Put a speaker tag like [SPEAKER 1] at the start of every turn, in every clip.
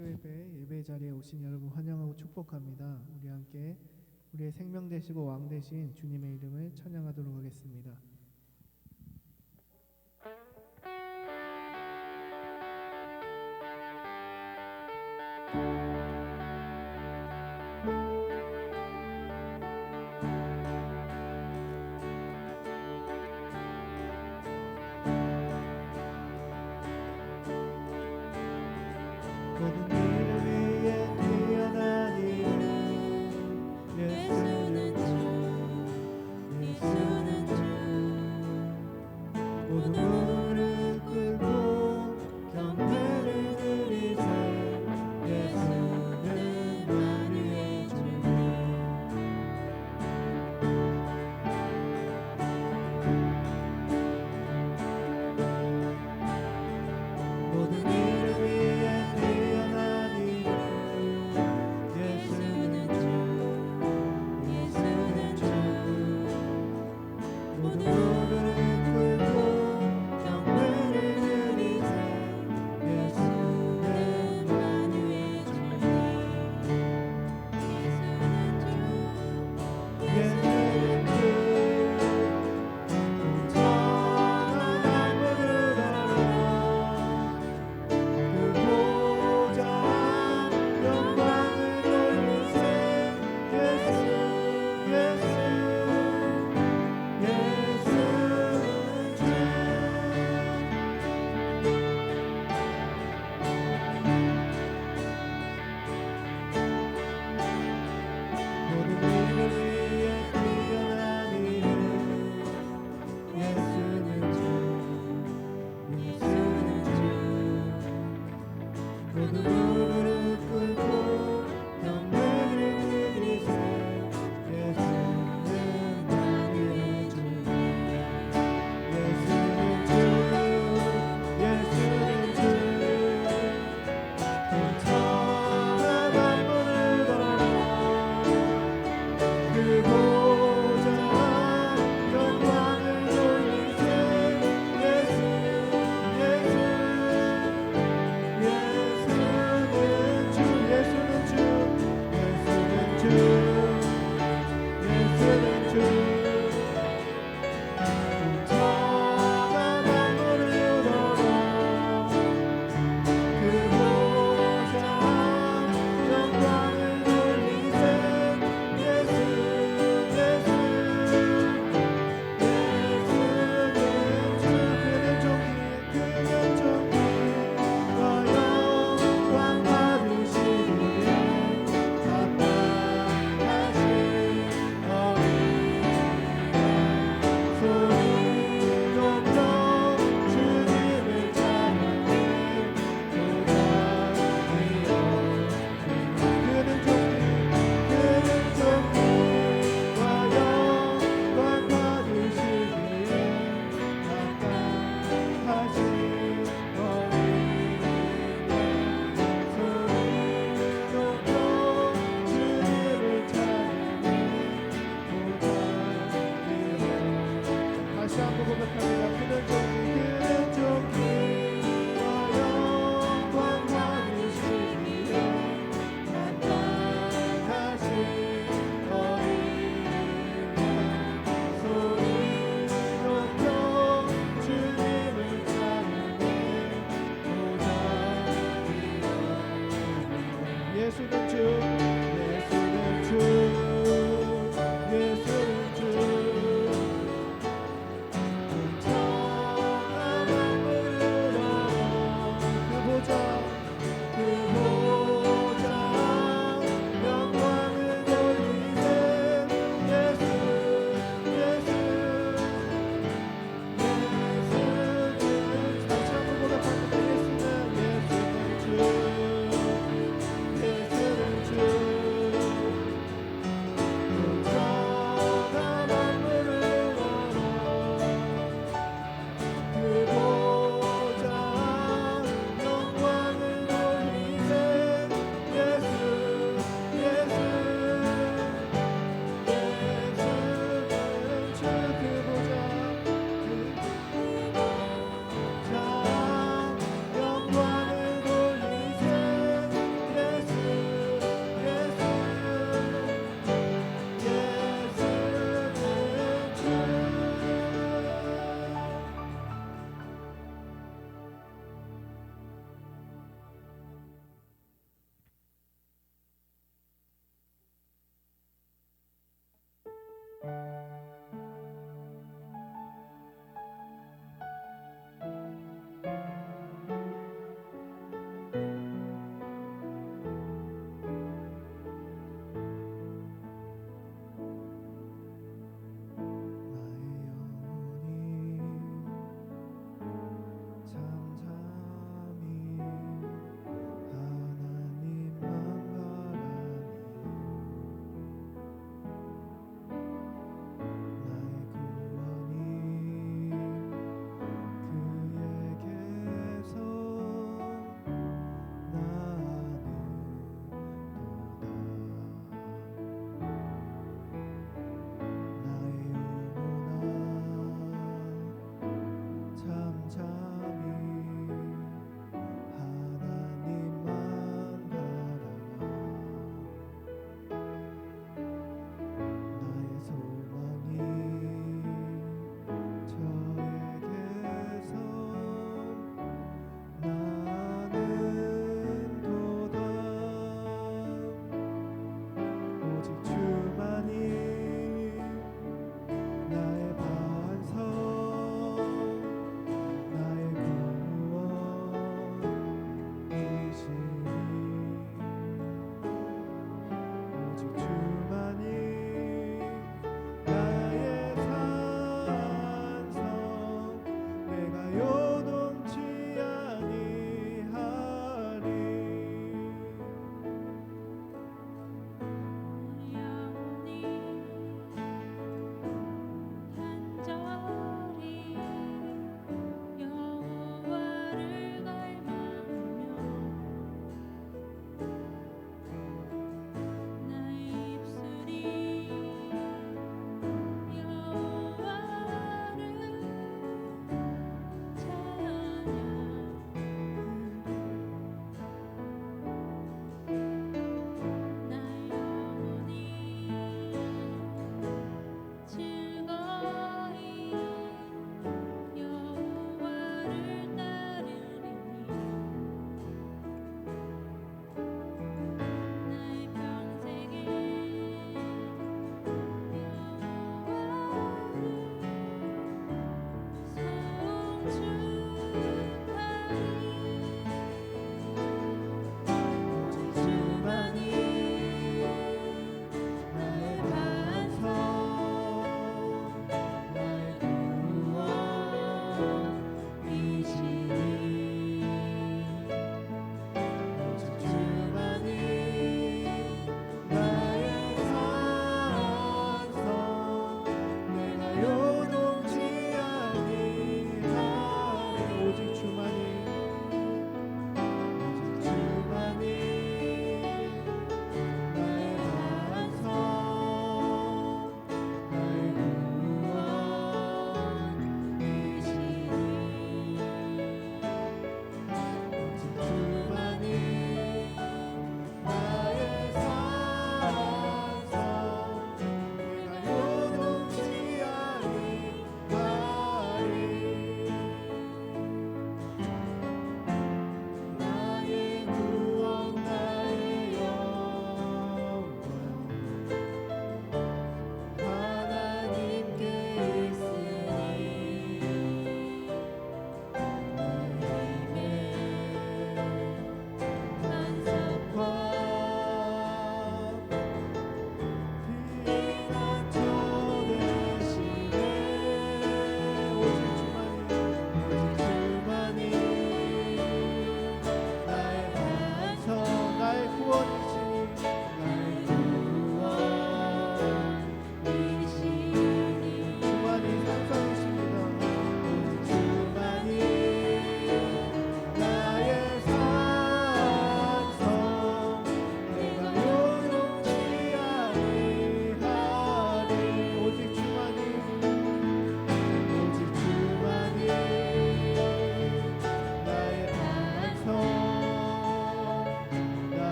[SPEAKER 1] 예배 자리에 오신 여러분 환영하고 축복합니다. 우리 함께 우리의 생명 되시고 왕 되신 주님의 이름을 찬양하도록 하겠습니다. 모든 이를 위해 뛰어난 이름 예수는 주 예수는 주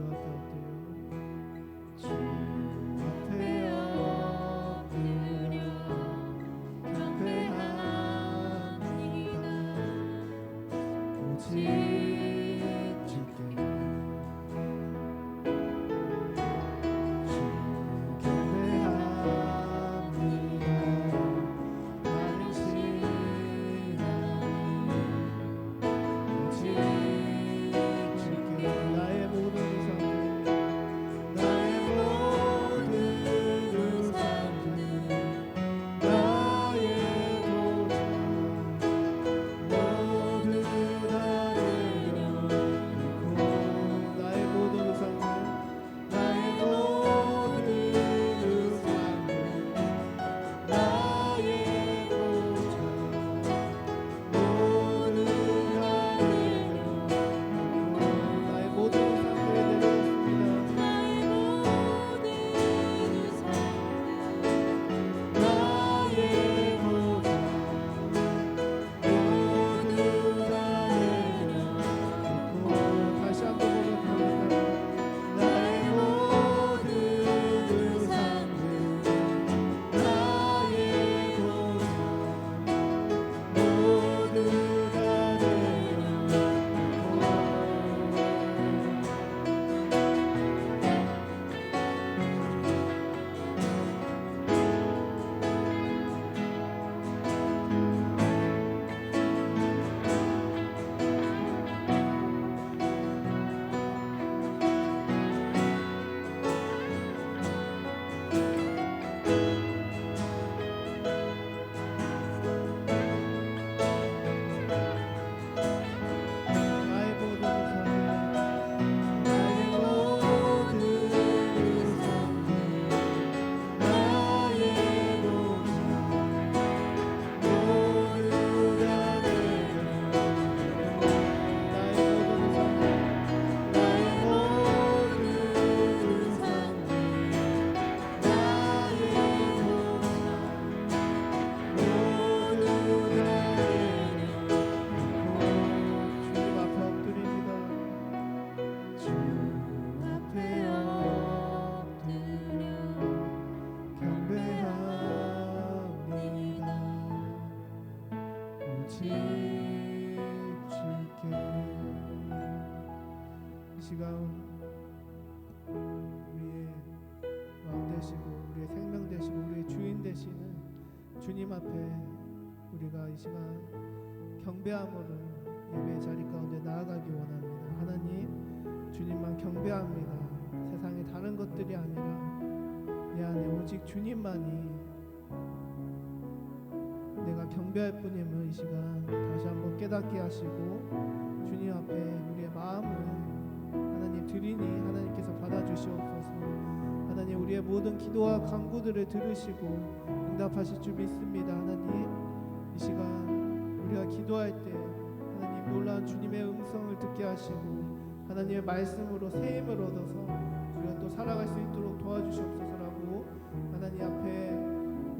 [SPEAKER 1] 앞에 엎드려
[SPEAKER 2] 주 앞에 엎드려 경배합니다. 오직 주께 주 경배합니다. 다른 신하님 오직 주께 나의 모든 우상들 나의 모든 우상들 나의 도전 모두 다 내려놓고 나의 모든 우상들 나의 모든 우상들 나의 도전 모두 다 내려놓고 나의 모든 우상들을 내려놓습니다. 나의 모든 우상들
[SPEAKER 1] 나의 도전 모두 다 내려놓고 다시 한번 고백합니다. 나의 모든 우상들 나의 도전 모두 다 내려놓고 나의 모든 우상들 나의 모든 우상들 나의 도전 모두 다 내려놓고 나의 모든 우상들 나의 모든 우상들 나의 도전 모두 다 내려놓고 주님 앞에 엎드립니다.
[SPEAKER 2] 주 앞에 엎드려
[SPEAKER 1] 경배합니다. 오직 주께 이 시간 우리의 왕 되시고 우리의 생명 되시고 우리의 주인 되시는 주님 앞에 우리가 이 시간 경배함으로 예배의 자리 가운데 나아가기 원합니다. 하나님 주님만 경배합니다. 세상에 다른 것들이 아니라 내 안에 오직 주님만이 내가 경배할 뿐임을 이 시간 다시 한번 깨닫게 하시고 주님 앞에 우리의 마음을 하나님 드리니 하나님께서 받아주시옵소서. 하나님 우리의 모든 기도와 간구들을 들으시고 응답하실 줄 믿습니다. 하나님 이 시간 우리가 기도할 때 하나님 놀라운 주님의 음성을 듣게 하시고 하나님의 말씀으로 새 힘을 얻어서 우리가 또 살아갈 수 있도록 도와주시옵소서라고 하나님 앞에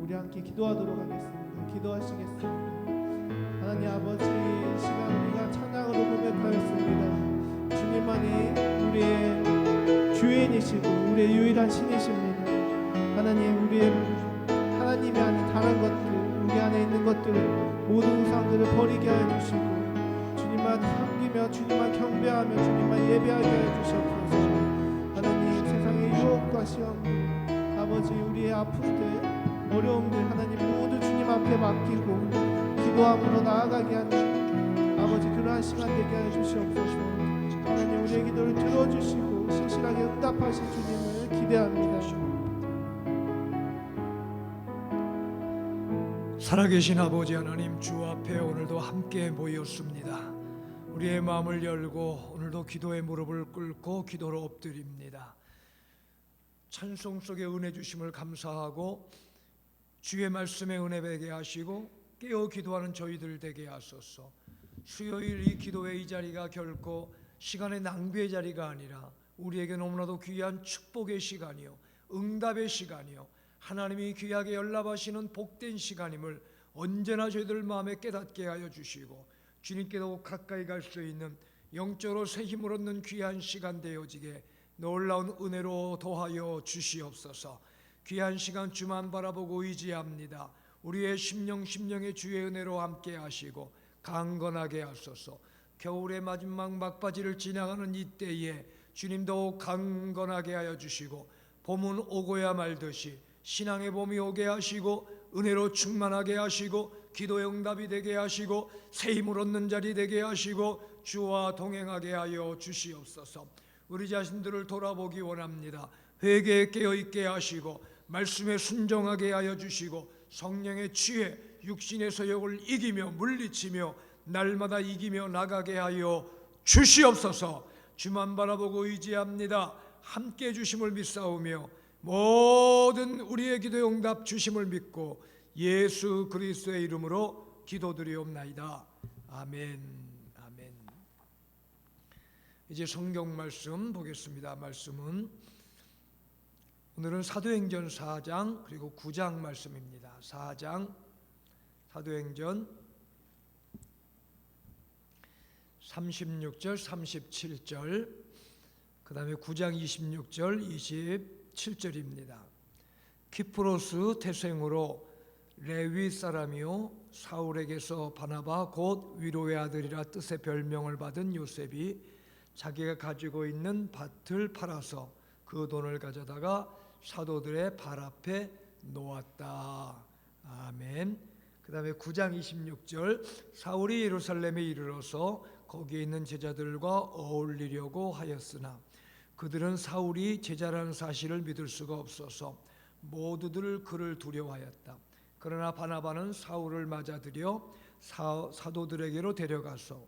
[SPEAKER 1] 우리 함께 기도하도록 하겠습니다. 기도하시겠습니다. 하나님 아버지 이 시간 우리가 찬양으로 고백하였습니다. 주님만이 우리의 주인이시고 우리의 유일한 신이십니다. 하나님 우리의 하나님이 아닌 다른 것들 우리 안에 있는 것들을 모든 우상들을 버리게 하여 주시고 주님만 섬기며 주님만 경배하며 주님만 예배하게 하여 주시옵소서. 하나님 세상의 유혹과 시험들 아버지 우리의 아픔들 어려움들 하나님 모두 주님 앞에 맡기고 기도함으로 나아가게 하는 아버지 그러한 시간 되게 하여 주시옵소서. 하나님 우리의 기도를 들어주시고 신실하게 응답하실 주님을 기대합니다.
[SPEAKER 3] 살아계신 아버지 하나님 주 앞에 오늘도 함께 모였습니다. 우리의 마음을 열고 오늘도 기도의 무릎을 꿇고 기도로 엎드립니다. 찬송 속에 은혜 주심을 감사하고 주의 말씀에 은혜 되게 하시고 깨어 기도하는 저희들 되게 하소서. 수요일 이 기도의 이 자리가 결코 시간의 낭비의 자리가 아니라 우리에게 너무나도 귀한 축복의 시간이요 응답의 시간이요 하나님이 귀하게 연락하시는 복된 시간임을 언제나 저희들 마음에 깨닫게 하여 주시고 주님께도 가까이 갈 수 있는 영적으로 새 힘을 얻는 귀한 시간 되어지게 놀라운 은혜로 도하여 주시옵소서. 귀한 시간 주만 바라보고 의지합니다. 우리의 심령의 주의 은혜로 함께 하시고 강건하게 하소서. 겨울의 마지막 막바지를 지나가는 이때에 주님도 강건하게 하여 주시고 봄은 오고야 말듯이 신앙의 봄이 오게 하시고 은혜로 충만하게 하시고 기도의 응답이 되게 하시고 새 힘을 얻는 자리 되게 하시고 주와 동행하게 하여 주시옵소서. 우리 자신들을 돌아보기 원합니다. 회개에 깨어있게 하시고 말씀에 순종하게 하여 주시고 성령의 지혜 육신의 소욕을 이기며 물리치며 날마다 이기며 나가게 하여 주시옵소서. 주만 바라보고 의지합니다. 함께 주심을 믿사오며 모든 우리의 기도의 응답 주심을 믿고 예수 그리스도의 이름으로 기도드리옵나이다. 아멘. 아멘. 이제 성경 말씀 보겠습니다. 말씀은 오늘은 사도행전 4장 그리고 9장 말씀입니다. 4장 사도행전 36절 37절 그 다음에 9장 26절 27절입니다. 키프로스 태생으로 레위 사람이요 사울에게서 바나바 곧 위로의 아들이라 뜻의 별명을 받은 요셉이 자기가 가지고 있는 밭을 팔아서 그 돈을 가져다가 사도들의 발 앞에 놓았다. 아멘. 그 다음에 9장 26절 사울이 예루살렘에 이르러서 거기에 있는 제자들과 어울리려고 하였으나 그들은 사울이 제자라는 사실을 믿을 수가 없어서 모두들 그를 두려워하였다. 그러나 바나바는 사울을 맞아들여 사도들에게로 데려가서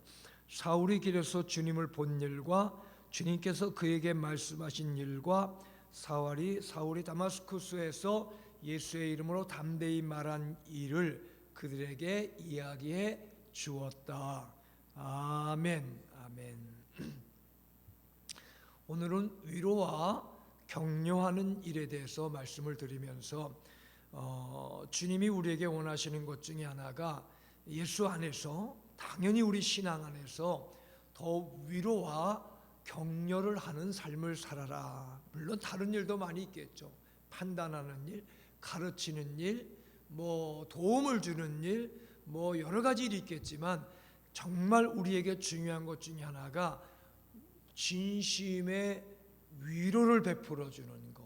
[SPEAKER 3] 사울이 길에서 주님을 본 일과 주님께서 그에게 말씀하신 일과 사울이 다마스쿠스에서 예수의 이름으로 담대히 말한 일을 그들에게 이야기해 주었다. 아멘. 아멘. 오늘은 위로와 격려하는 일에 대해서 말씀을 드리면서 주님이 우리에게 원하시는 것 중에 하나가 예수 안에서 당연히 우리 신앙 안에서 더 위로와 격려를 하는 삶을 살아라. 물론 다른 일도 많이 있겠죠. 판단하는 일, 가르치는 일, 뭐 도움을 주는 일, 뭐 여러 가지 일이 있겠지만 정말 우리에게 중요한 것 중에 하나가 진심의 위로를 베풀어 주는 것,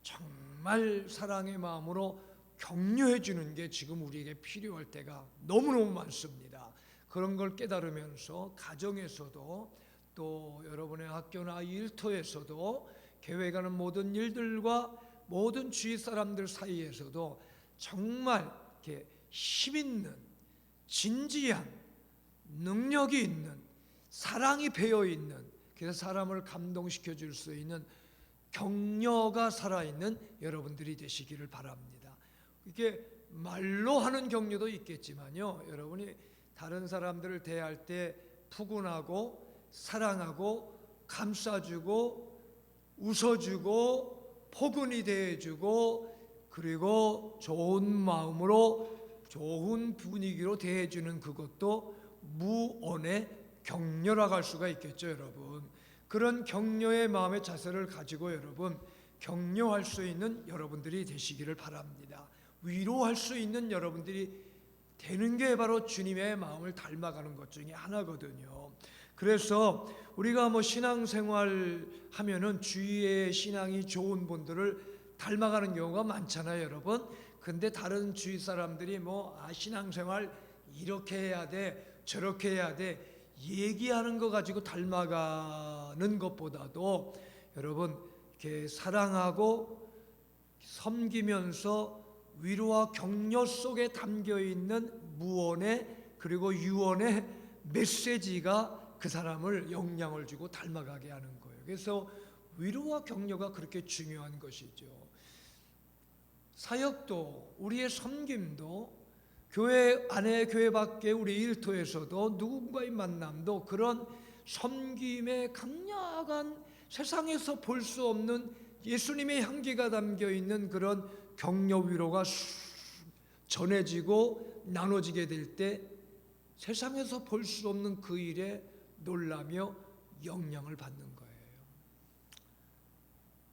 [SPEAKER 3] 정말 사랑의 마음으로 격려해 주는 게 지금 우리에게 필요할 때가 너무너무 많습니다. 그런 걸 깨달으면서 가정에서도 또 여러분의 학교나 일터에서도 교회 가는 모든 일들과 모든 주위 사람들 사이에서도 정말 이렇게 힘 있는 진지한 능력이 있는 사랑이 배어 있는 그래서 사람을 감동시켜 줄 수 있는 격려가 살아있는 여러분들이 되시기를 바랍니다. 이게 말로 하는 격려도 있겠지만요, 여러분이 다른 사람들을 대할 때 푸근하고 사랑하고 감싸주고 웃어주고 포근히 대해주고 그리고 좋은 마음으로 좋은 분위기로 대해주는 그것도 무언의 격려라고 할 수가 있겠죠. 여러분, 그런 격려의 마음의 자세를 가지고 여러분 격려할 수 있는 여러분들이 되시기를 바랍니다. 위로할 수 있는 여러분들이 되는 게 바로 주님의 마음을 닮아가는 것 중에 하나거든요. 그래서 우리가 뭐 신앙생활 하면은 주위의 신앙이 좋은 분들을 닮아가는 경우가 많잖아요, 여러분. 근데 다른 주위 사람들이 신앙생활 이렇게 해야 돼, 저렇게 해야 돼 얘기하는 거 가지고 닮아가는 것보다도 여러분 이렇게 사랑하고 섬기면서 위로와 격려 속에 담겨 있는 무언의 그리고 유언의 메시지가 그 사람을 영향을 주고 닮아가게 하는 거예요. 그래서 위로와 격려가 그렇게 중요한 것이죠. 사역도 우리의 섬김도 교회 안에 교회 밖에 우리 일터에서도 누군가의 만남도 그런 섬김의 강력한 세상에서 볼 수 없는 예수님의 향기가 담겨 있는 그런 격려 위로가 전해지고 나눠지게 될 때 세상에서 볼 수 없는 그 일에 놀라며 영향을 받는 거예요.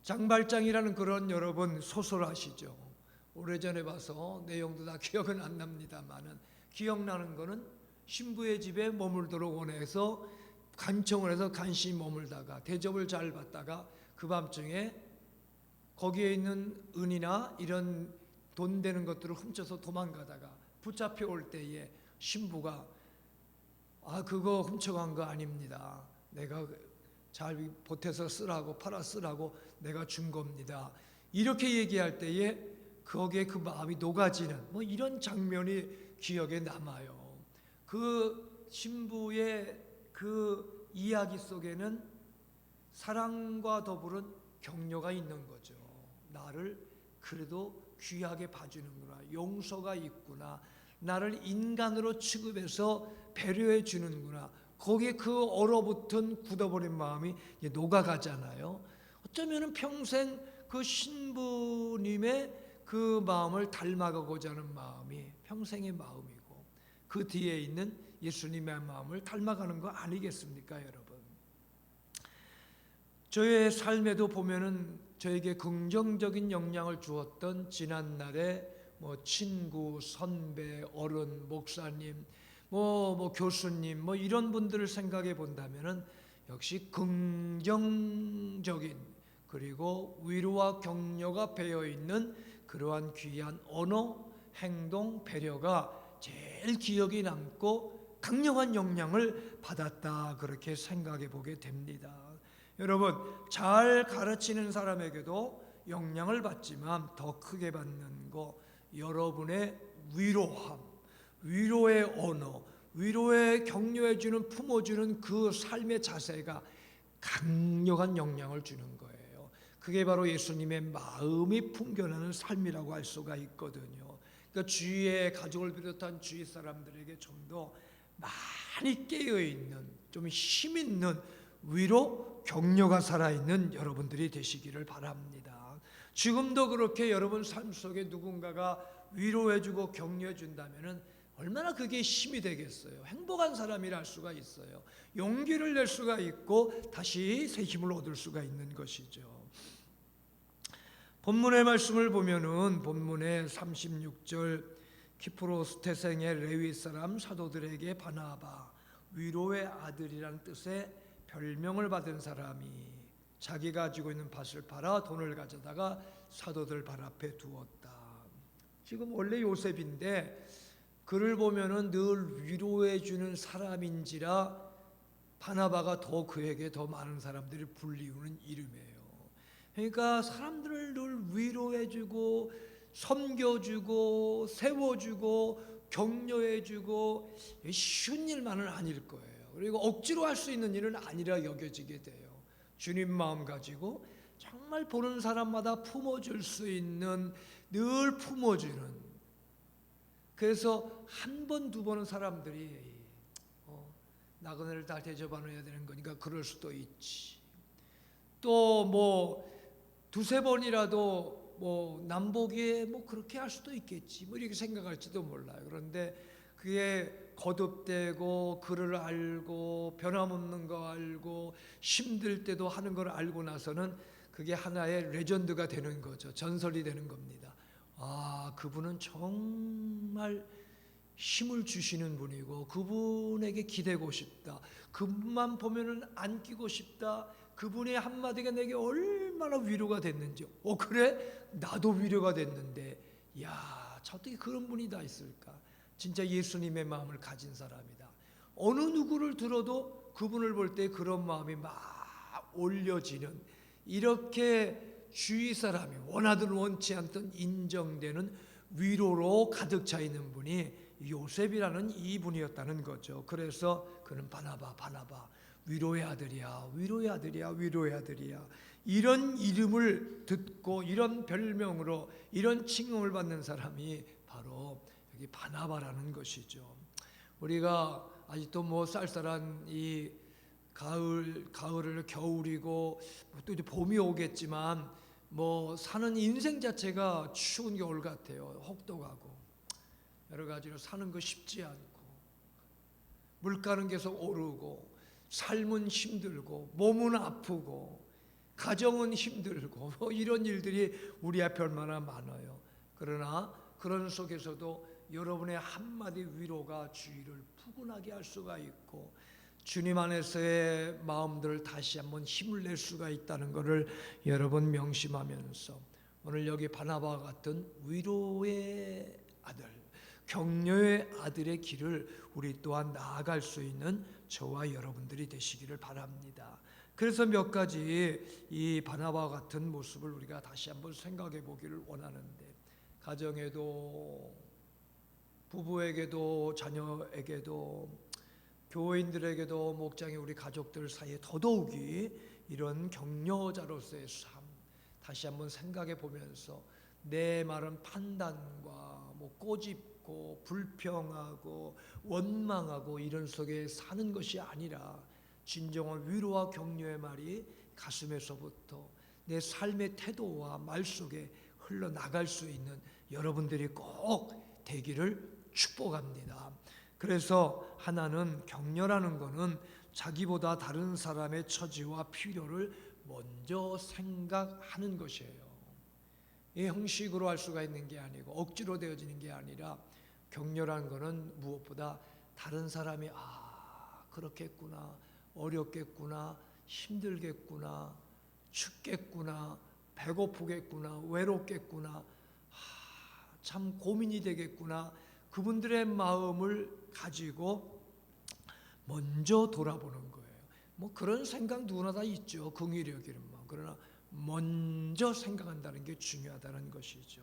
[SPEAKER 3] 장발장이라는 그런 여러분 소설 아시죠? 오래전에 봐서 내용도 다 기억은 안 납니다만은 기억나는 거는 신부의 집에 머물도록 원해서 간청을 해서 간신히 머물다가 대접을 잘 받다가 그 밤중에 거기에 있는 은이나 이런 돈 되는 것들을 훔쳐서 도망가다가 붙잡혀 올 때에 신부가 그거 훔쳐간 거 아닙니다. 내가 잘 보태서 쓰라고 팔아 쓰라고 내가 준 겁니다. 이렇게 얘기할 때에 거기에 그 마음이 녹아지는 뭐 이런 장면이 기억에 남아요. 그 신부의 그 이야기 속에는 사랑과 더불은 격려가 있는 거죠. 나를 그래도 귀하게 봐주는구나, 용서가 있구나, 나를 인간으로 취급해서 배려해 주는구나. 거기에 그 얼어붙은 굳어버린 마음이 녹아가잖아요. 어쩌면 평생 그 신부님의 그 마음을 닮아가고자 하는 마음이 평생의 마음이고 그 뒤에 있는 예수님의 마음을 닮아가는 거 아니겠습니까, 여러분? 저의 삶에도 보면은 저에게 긍정적인 영향을 주었던 지난날의 뭐 친구, 선배, 어른, 목사님, 뭐 교수님, 뭐 이런 분들을 생각해 본다면은 역시 긍정적인 그리고 위로와 격려가 배어 있는 그러한 귀한 언어, 행동, 배려가 제일 기억에 남고 강력한 영향을 받았다, 그렇게 생각해 보게 됩니다. 여러분, 잘 가르치는 사람에게도 영향을 받지만 더 크게 받는 거 여러분의 위로함, 위로의 언어, 위로의 격려해주는, 품어주는 그 삶의 자세가 강력한 영향을 주는 거예요. 그게 바로 예수님의 마음이 풍겨나는 삶이라고 할 수가 있거든요. 그러니까 주위의 가족을 비롯한 주위 사람들에게 좀 더 많이 깨어있는, 좀 힘있는 위로, 격려가 살아있는 여러분들이 되시기를 바랍니다. 지금도 그렇게 여러분 삶 속에 누군가가 위로해주고 격려해준다면 얼마나 그게 힘이 되겠어요. 행복한 사람이라 할 수가 있어요. 용기를 낼 수가 있고 다시 새 힘을 얻을 수가 있는 것이죠. 본문의 말씀을 보면은 본문의 36절 키프로스 태생의 레위 사람 사도들에게 바나바, 위로의 아들이라는 뜻의 별명을 받은 사람이 자기가 가지고 있는 밭을 팔아 돈을 가져다가 사도들 발 앞에 두었다. 지금 원래 요셉인데 그를 보면은 늘 위로해 주는 사람인지라 바나바가 더 그에게 더 많은 사람들이 불리우는 이름이에요. 그러니까 사람들을 늘 위로해 주고 섬겨주고 세워주고 격려해주고 쉬운 일만은 아닐 거예요. 그리고 억지로 할 수 있는 일은 아니라 여겨지게 돼요. 주님 마음 가지고 정말 보는 사람마다 품어줄 수 있는, 늘 품어주는. 그래서 한 번, 두 번은 사람들이 나그네를 다 대접해야 되는 거니까 그럴 수도 있지. 또 뭐 두세 번이라도 뭐 남보기에 뭐 그렇게 할 수도 있겠지, 뭐 이렇게 생각할지도 몰라요. 그런데 그게 거듭되고 그를 알고 변함없는 거 알고 힘들 때도 하는 걸 알고 나서는 그게 하나의 레전드가 되는 거죠. 전설이 되는 겁니다. 그분은 정말 힘을 주시는 분이고 그분에게 기대고 싶다, 그분만 보면은 안기고 싶다, 그분의 한마디가 내게 얼마나 위로가 됐는지. 그래? 나도 위로가 됐는데, 어떻게 그런 분이 다 있을까? 진짜 예수님의 마음을 가진 사람이다. 어느 누구를 들어도 그분을 볼 때 그런 마음이 막 올려지는, 이렇게 주위 사람이 원하든 원치 않든 인정되는 위로로 가득 차 있는 분이 요셉이라는 이분이었다는 거죠. 그래서 그는 바나바, 위로의 아들이야, 위로의 아들이야, 위로의 아들이야, 이런 이름을 듣고 이런 별명으로 이런 칭송을 받는 사람이 바로 여기 바나바라는 것이죠. 우리가 아직도 뭐 쌀쌀한 이 가을을 겨울이고 또 이제 봄이 오겠지만 뭐 사는 인생 자체가 추운 겨울 같아요. 혹독하고 여러 가지로 사는 거 쉽지 않고 물가는 계속 오르고 삶은 힘들고 몸은 아프고 가정은 힘들고 뭐 이런 일들이 우리 앞에 얼마나 많아요. 그러나 그런 속에서도 여러분의 한마디 위로가 주위를 푸근하게 할 수가 있고 주님 안에서의 마음들을 다시 한번 힘을 낼 수가 있다는 것을 여러분 명심하면서 오늘 여기 바나바와 같은 위로의 아들, 격려의 아들의 길을 우리 또한 나아갈 수 있는 저와 여러분들이 되시기를 바랍니다. 그래서 몇 가지 이 바나바와 같은 모습을 우리가 다시 한번 생각해 보기를 원하는데, 가정에도 부부에게도 자녀에게도 교인들에게도 목장의 우리 가족들 사이에 더더욱이 이런 격려자로서의 삶 다시 한번 생각해 보면서 내 말은 판단과 뭐 꼬집고 불평하고 원망하고 이런 속에 사는 것이 아니라 진정한 위로와 격려의 말이 가슴에서부터 내 삶의 태도와 말 속에 흘러나갈 수 있는 여러분들이 꼭 되기를 축복합니다. 그래서 하나는 격려라는 것은 자기보다 다른 사람의 처지와 필요를 먼저 생각하는 것이에요. 이 형식으로 할 수가 있는 게 아니고 억지로 되어지는 게 아니라, 격려라는 것은 무엇보다 다른 사람이 그렇겠구나, 어렵겠구나, 힘들겠구나, 춥겠구나, 배고프겠구나, 외롭겠구나, 참 고민이 되겠구나, 그분들의 마음을 가지고 먼저 돌아보는 거예요. 뭐 그런 생각 누구나 다 있죠. 긍휼히 여기는 마음. 그러나 먼저 생각한다는 게 중요하다는 것이죠.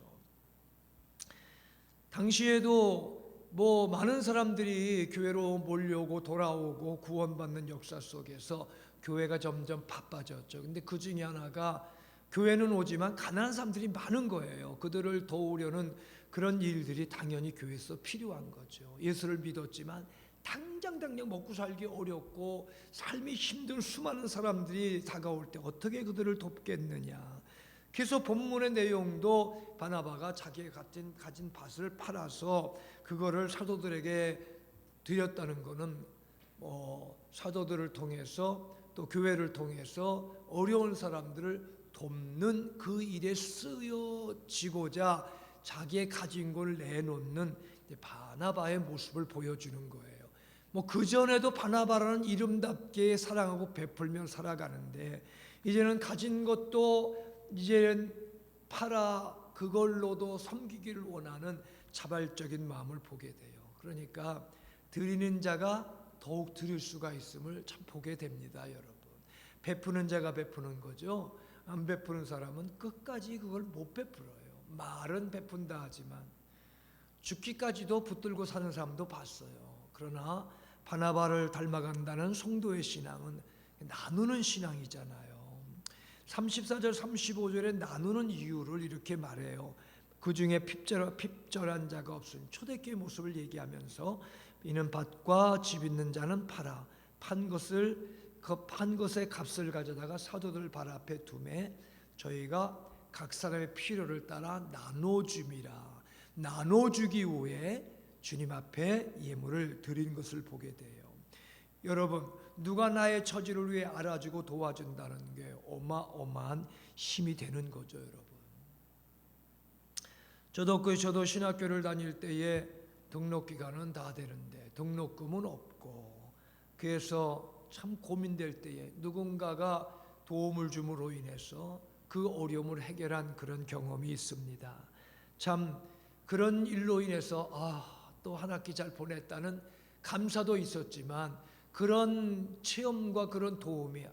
[SPEAKER 3] 당시에도 뭐 많은 사람들이 교회로 몰려오고 돌아오고 구원받는 역사 속에서 교회가 점점 바빠졌죠. 근데 그 중에 하나가, 교회는 오지만 가난한 사람들이 많은 거예요. 그들을 도우려는 그런 일들이 당연히 교회에서 필요한 거죠. 예수를 믿었지만 당장 먹고 살기 어렵고 삶이 힘든 수많은 사람들이 다가올 때 어떻게 그들을 돕겠느냐. 그래서 본문의 내용도 바나바가 자기가 가진 밭을 팔아서 그거를 사도들에게 드렸다는 것은 사도들을 통해서 또 교회를 통해서 어려운 사람들을 돕는 그 일에 쓰여지고자 자기의 가진 걸 내놓는 바나바의 모습을 보여주는 거예요. 뭐 그전에도 바나바라는 이름답게 사랑하고 베풀며 살아가는데, 이제는 가진 것도 이제는 팔아 그걸로도 섬기기를 원하는 자발적인 마음을 보게 돼요. 그러니까 드리는 자가 더욱 드릴 수가 있음을 참 보게 됩니다, 여러분. 베푸는 자가 베푸는 거죠. 안 베푸는 사람은 끝까지 그걸 못 베풀어요. 말은 베푼다 하지만 죽기까지도 붙들고 사는 사람도 봤어요. 그러나 바나바를 닮아간다는 성도의 신앙은 나누는 신앙이잖아요. 34절 35절에 나누는 이유를 이렇게 말해요. 그 중에 핍절한 자가 없으니, 초대교회 모습을 얘기하면서 이는 밭과 집 있는 자는 팔아 판 것의 값을 가져다가 사도들 발 앞에 두매 저희가 각 사람의 필요를 따라 나눠줌이라. 나눠주기 위해 주님 앞에 예물을 드린 것을 보게 돼요. 여러분, 누가 나의 처지를 위해 알아주고 도와준다는 게 어마어마한 힘이 되는 거죠, 여러분. 저도 신학교를 다닐 때에 등록기간은 다 되는데 등록금은 없고, 그래서 참 고민될 때에 누군가가 도움을 줌으로 인해서 그 어려움을 해결한 그런 경험이 있습니다. 참 그런 일로 인해서 또 한 학기 잘 보냈다는 감사도 있었지만, 그런 체험과 그런 도움이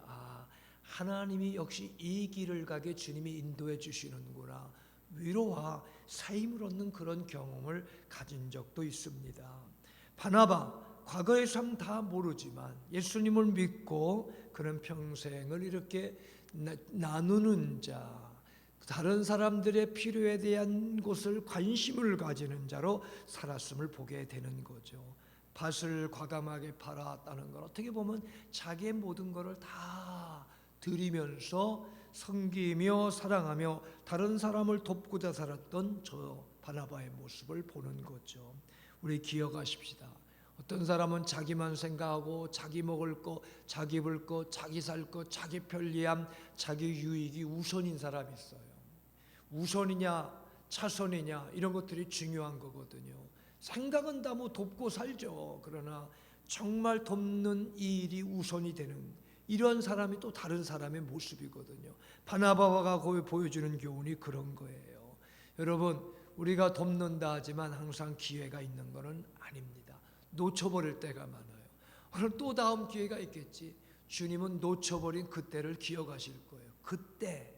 [SPEAKER 3] 하나님이 역시 이 길을 가게 주님이 인도해 주시는구나, 위로와 사임을 얻는 그런 경험을 가진 적도 있습니다. 바나바, 과거의 삶 다 모르지만 예수님을 믿고 그런 평생을 이렇게 나누는 자, 다른 사람들의 필요에 대한 것을 관심을 가지는 자로 살았음을 보게 되는 거죠. 밭을 과감하게 팔았다는 건 어떻게 보면 자기의 모든 것을 다 드리면서 섬기며 사랑하며 다른 사람을 돕고자 살았던 저 바나바의 모습을 보는 거죠. 우리 기억하십시다. 어떤 사람은 자기만 생각하고 자기 먹을 거, 자기 입을 거, 자기 살 거, 자기 편리함, 자기 유익이 우선인 사람이 있어요. 우선이냐 차선이냐 이런 것들이 중요한 거거든요. 생각은 다 뭐 돕고 살죠. 그러나 정말 돕는 이 일이 우선이 되는 이런 사람이 또 다른 사람의 모습이거든요. 바나바가 보여주는 교훈이 그런 거예요. 여러분, 우리가 돕는다 하지만 항상 기회가 있는 것은 아닙니다. 놓쳐버릴 때가 많아요. 오늘 또 다음 기회가 있겠지. 주님은 놓쳐버린 그때를 기억하실 거예요. 그때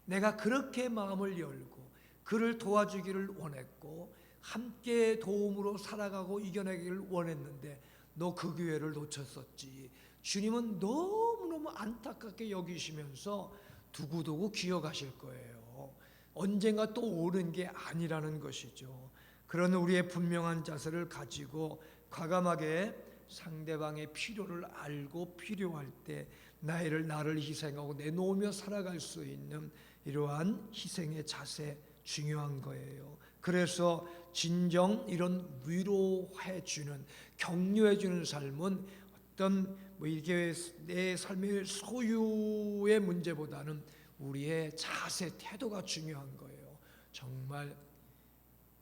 [SPEAKER 3] 내가 그렇게 마음을 열고 그를 도와주기를 원했고 함께 도움으로 살아가고 이겨내기를 원했는데 너 그 기회를 놓쳤었지. 주님은 너무너무 안타깝게 여기시면서 두고두고 기억하실 거예요. 언젠가 또 오는 게 아니라는 것이죠. 그런 우리의 분명한 자세를 가지고 과감하게 상대방의 필요를 알고 필요할 때 나를 희생하고 내놓으며 살아갈 수 있는 이러한 희생의 자세 중요한 거예요. 그래서 진정 이런 위로해 주는 격려해 주는 삶은 어떤 이게 내 삶의 소유의 문제보다는 우리의 자세, 태도가 중요한 거예요. 정말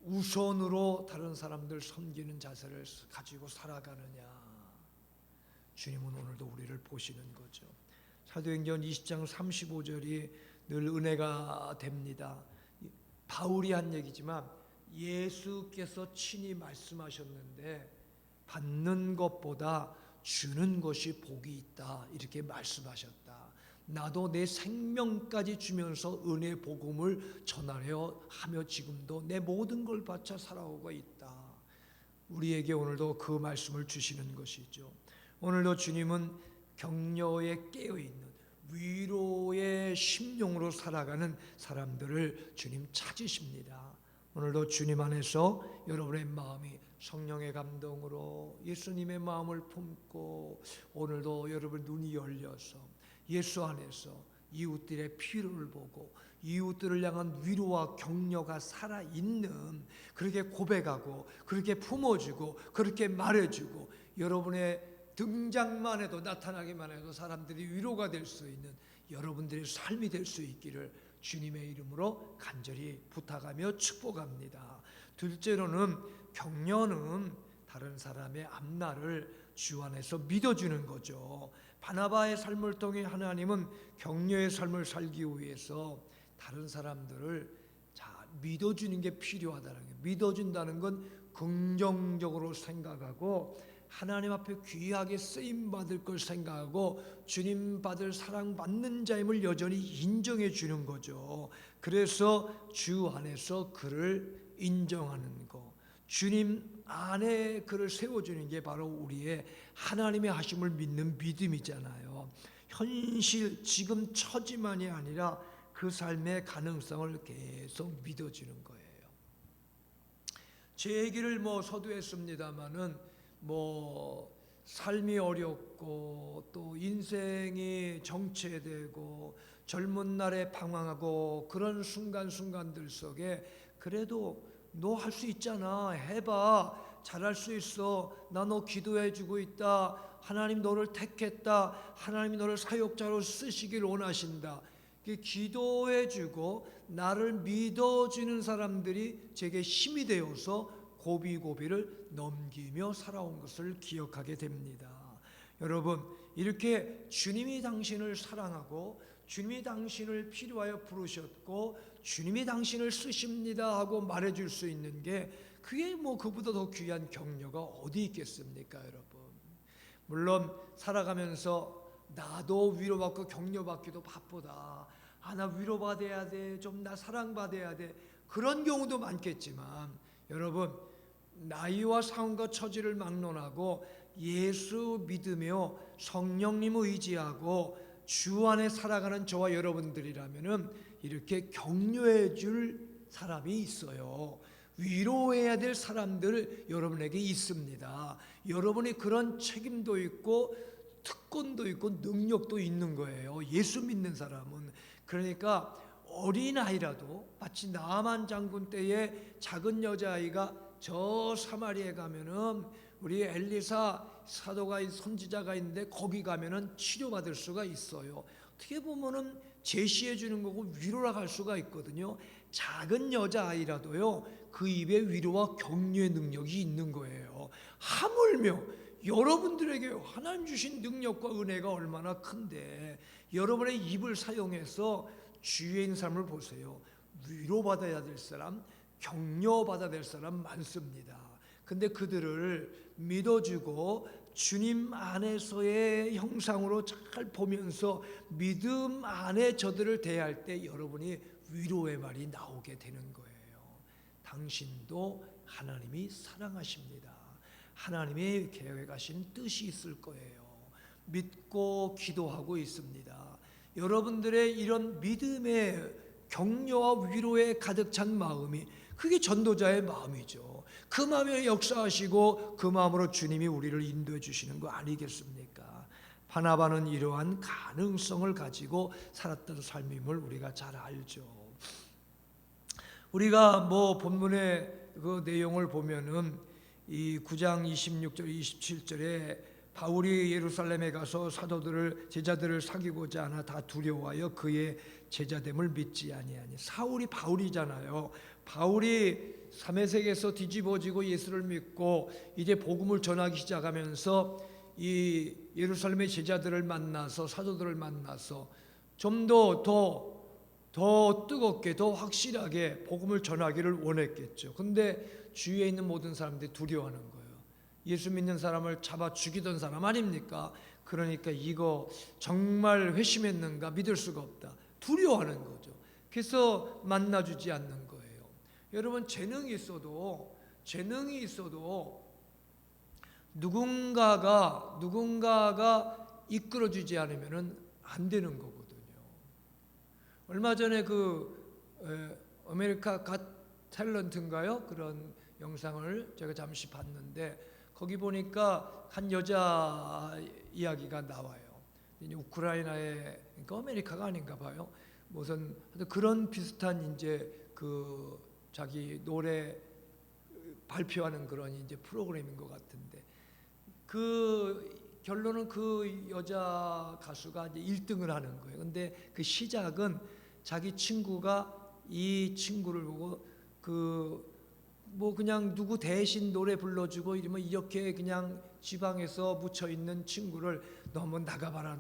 [SPEAKER 3] 우선으로 다른 사람들 섬기는 자세를 가지고 살아가느냐. 주님은 오늘도 우리를 보시는 거죠. 사도행전 20장 35절이 늘 은혜가 됩니다. 바울이 한 얘기지만 예수께서 친히 말씀하셨는데 받는 것보다 주는 것이 복이 있다 이렇게 말씀하셨다. 나도 내 생명까지 주면서 은혜 복음을 전하려 하며 지금도 내 모든 걸 바쳐 살아오고 있다. 우리에게 오늘도 그 말씀을 주시는 것이죠. 오늘도 주님은 격려에 깨어있는 위로의 심령으로 살아가는 사람들을 주님 찾으십니다. 오늘도 주님 안에서 여러분의 마음이 성령의 감동으로 예수님의 마음을 품고 오늘도 여러분 눈이 열려서 예수 안에서 이웃들의 필요를 보고 이웃들을 향한 위로와 격려가 살아있는 그렇게 고백하고 그렇게 품어주고 그렇게 말해주고 여러분의 등장만 해도 나타나기만 해도 사람들이 위로가 될 수 있는 여러분들의 삶이 될 수 있기를 주님의 이름으로 간절히 부탁하며 축복합니다. 둘째로는 격려는 다른 사람의 앞날을 주 안에서 믿어주는 거죠. 바나바의 삶을 통해 하나님은 격려의 삶을 살기 위해서 다른 사람들을 믿어주는 게 필요하다는 게 믿어준다는 건 긍정적으로 생각하고 하나님 앞에 귀하게 쓰임받을 걸 생각하고 주님 받을 사랑받는 자임을 여전히 인정해 주는 거죠. 그래서 주 안에서 그를 인정하는 거 주님 안에 그를 세워주는 게 바로 우리의 하나님의 하심을 믿는 믿음이잖아요. 현실 지금 처지만이 아니라 그 삶의 가능성을 계속 믿어주는 거예요. 제 얘기를 서두했습니다마는 삶이 어렵고 또 인생이 정체되고 젊은 날에 방황하고 그런 순간순간들 속에 그래도 너 할 수 있잖아. 해봐. 잘할 수 있어. 나 너 기도해 주고 있다. 하나님 너를 택했다. 하나님이 너를 사역자로 쓰시길 원하신다. 기도해 주고 나를 믿어주는 사람들이 제게 힘이 되어서 고비고비를 넘기며 살아온 것을 기억하게 됩니다. 여러분, 이렇게 주님이 당신을 사랑하고 주님이 당신을 필요하여 부르셨고 주님이 당신을 쓰십니다 하고 말해줄 수 있는 게 그게 그보다 더 귀한 격려가 어디 있겠습니까, 여러분? 물론 살아가면서 나도 위로받고 격려받기도 바쁘다. 나 위로받아야 돼. 좀 나 사랑받아야 돼. 그런 경우도 많겠지만 여러분, 나이와 상황과 처지를 막론하고 예수 믿으며 성령님 의지하고 주 안에 살아가는 저와 여러분들이라면은 이렇게 격려해 줄 사람이 있어요. 위로해야 될 사람들 여러분에게 있습니다. 여러분이 그런 책임도 있고 특권도 있고 능력도 있는 거예요. 예수 믿는 사람은. 그러니까 어린아이라도 마치 나만 장군 때의 작은 여자아이가 저 사마리아에 가면은 우리 엘리사 사도가 선지자가 있는데 거기 가면은 치료받을 수가 있어요. 어떻게 보면은 제시해 주는 거고 위로라 할 수가 있거든요. 작은 여자아이라도요 그 입에 위로와 격려의 능력이 있는 거예요. 하물며 여러분들에게 하나님 주신 능력과 은혜가 얼마나 큰데 여러분의 입을 사용해서 주위에 있는 사람을 보세요. 위로받아야 될 사람, 격려받아야 될 사람 많습니다. 근데 그들을 믿어주고 주님 안에서의 형상으로 잘 보면서 믿음 안에 저들을 대할 때 여러분이 위로의 말이 나오게 되는 거예요. 당신도 하나님이 사랑하십니다. 하나님의 계획하신 뜻이 있을 거예요. 믿고 기도하고 있습니다. 여러분들의 이런 믿음의 격려와 위로에 가득 찬 마음이 그게 전도자의 마음이죠. 그 마음에 역사하시고 그 마음으로 주님이 우리를 인도해 주시는 거 아니겠습니까? 바나바는 이러한 가능성을 가지고 살았던 삶임을 우리가 잘 알죠. 우리가 뭐 본문의 그 내용을 보면은 이 9장 26절 27절에 바울이 예루살렘에 가서 사도들을 제자들을 사귀고자 하나 다 두려워하여 그의 제자됨을 믿지 아니하니. 사울이 바울이잖아요. 바울이 사메섹에서 뒤집어지고 예수를 믿고 이제 복음을 전하기 시작하면서 이 예루살렘의 제자들을 만나서 사도들을 만나서 좀 더 뜨겁게 더 확실하게 복음을 전하기를 원했겠죠. 근데 주위에 있는 모든 사람들이 두려워하는 거예요. 예수 믿는 사람을 잡아 죽이던 사람 아닙니까? 그러니까 이거 정말 회심했는가 믿을 수가 없다. 두려워하는 거죠. 그래서 만나주지 않는 거예요. 여러분 재능이 있어도 누군가가 이끌어주지 않으면 안 되는 거거든요. 얼마 전에 아메리카 갓 탤런트인가요? 그런 영상을 제가 잠시 봤는데 거기 보니까 한 여자 이야기가 나와요. 우크라이나의 그러니까 아메리카가 아닌가 봐요. 무슨 그런 비슷한 이제 그 자기 노래 발표하는 그런 이제 프로그램인 것 같은데 그 결론은 그 여자 가수가 이제 1등을 하는 거예요. 근데 그 시작은 자기 친구가 이 친구를 보고 뭐 그냥 누구 대신 노래 불러주고 이러면 이렇게 그냥 지방에서 묻혀 있는 친구를 너무 나가봐라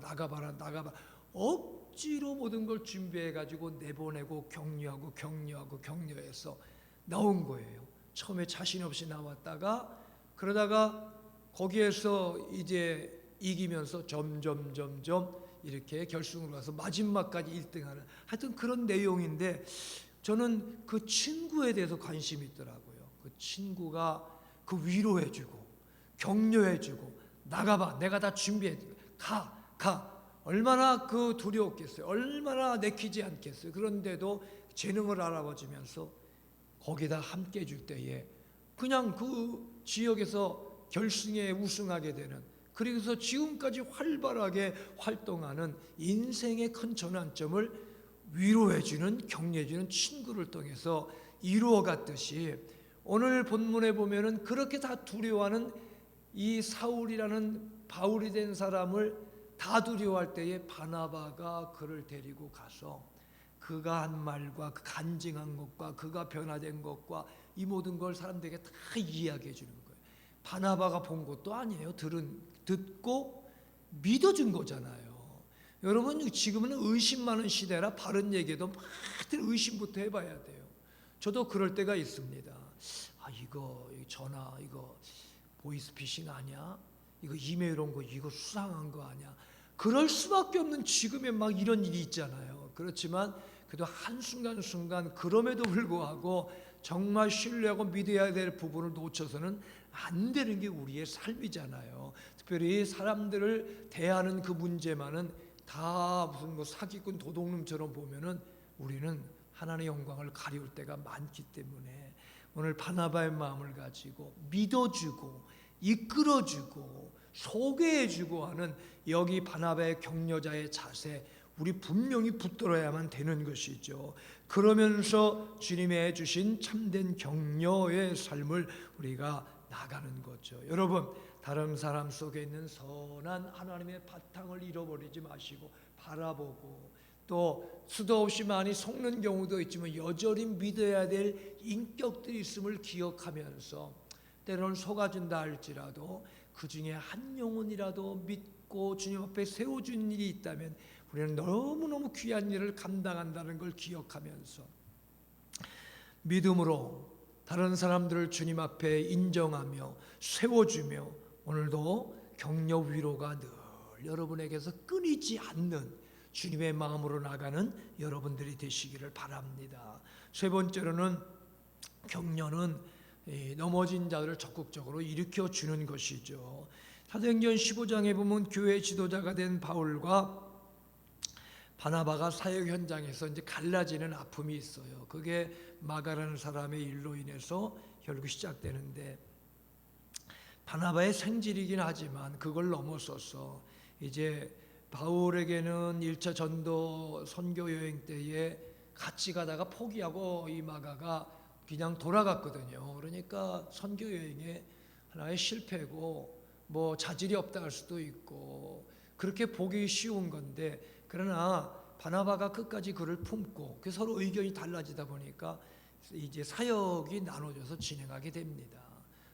[SPEAKER 3] 억지로 모든 걸 준비해 가지고 내보내고 격려해서 나온 거예요. 처음에 자신 없이 나왔다가 그러다가 거기에서 이제 이기면서 점점 이렇게 결승으로 가서 마지막까지 1등하는 하여튼 그런 내용인데 저는 그 친구에 대해서 관심이 있더라고요. 그 친구가 그 위로해주고 격려해주고 나가봐 내가 다 준비해 가 얼마나 그 두려웠겠어요. 얼마나 내키지 않겠어요. 그런데도 재능을 알아봐주면서 거기다 함께 해줄 때에 그냥 그 지역에서 결승에 우승하게 되는 그래서 지금까지 활발하게 활동하는 인생의 큰 전환점을 위로해주는 격려해주는 친구를 통해서 이루어갔듯이 오늘 본문에 보면은 그렇게 다 두려워하는 이 사울이라는 바울이 된 사람을 다 두려워할 때에 바나바가 그를 데리고 가서 그가 한 말과 그 간증한 것과 그가 변화된 것과 이 모든 걸 사람들에게 다 이야기해 주는 거예요. 바나바가 본 것도 아니에요. 듣고 믿어준 거잖아요. 여러분 지금은 의심 많은 시대라 바른 얘기도 막 의심부터 해봐야 돼요. 저도 그럴 때가 있습니다. 이거 전화 이거 보이스피싱 아니야? 이거 이메일 온 거 이거 수상한 거 아니야? 그럴 수밖에 없는 지금의 막 이런 일이 있잖아요. 그렇지만 그래도 한순간 그럼에도 불구하고 정말 신뢰하고 믿어야 될 부분을 놓쳐서는 안 되는 게 우리의 삶이잖아요. 특별히 사람들을 대하는 그 문제만은 다 무슨 뭐 사기꾼 도둑놈처럼 보면은 우리는 하나님의 영광을 가리울 때가 많기 때문에 오늘 바나바의 마음을 가지고 믿어주고 이끌어주고 소개해주고 하는 여기 바나바의 격려자의 자세 우리 분명히 붙들어야만 되는 것이죠. 그러면서 주님의 주신 참된 격려의 삶을 우리가 나가는 거죠. 여러분, 다른 사람 속에 있는 선한 하나님의 바탕을 잃어버리지 마시고 바라보고, 또 수도 없이 많이 속는 경우도 있지만 여전히 믿어야 될 인격들이 있음을 기억하면서, 때로는 속아준다 할지라도 그 중에 한 영혼이라도 믿고 주님 앞에 세워준 일이 있다면 우리는 너무너무 귀한 일을 감당한다는 걸 기억하면서 믿음으로 다른 사람들을 주님 앞에 인정하며 세워주며, 오늘도 격려 위로가 늘 여러분에게서 끊이지 않는 주님의 마음으로 나가는 여러분들이 되시기를 바랍니다. 세 번째로는, 격려는 넘어진 자들을 적극적으로 일으켜 주는 것이죠. 사도행전 15장에 보면 교회 지도자가 된 바울과 바나바가 사역 현장에서 이제 갈라지는 아픔이 있어요. 그게 마가라는 사람의 일로 인해서 결국 시작되는데, 바나바의 생질이긴 하지만 그걸 넘어서서 이제 바울에게는 1차 전도 선교 여행 때에 같이 가다가 포기하고 이 마가가 그냥 돌아갔거든요. 그러니까 선교 여행에 하나의 실패고 뭐 자질이 없다 할 수도 있고 그렇게 보기 쉬운 건데, 그러나 바나바가 끝까지 그를 품고 그 서로 의견이 달라지다 보니까 이제 사역이 나눠져서 진행하게 됩니다.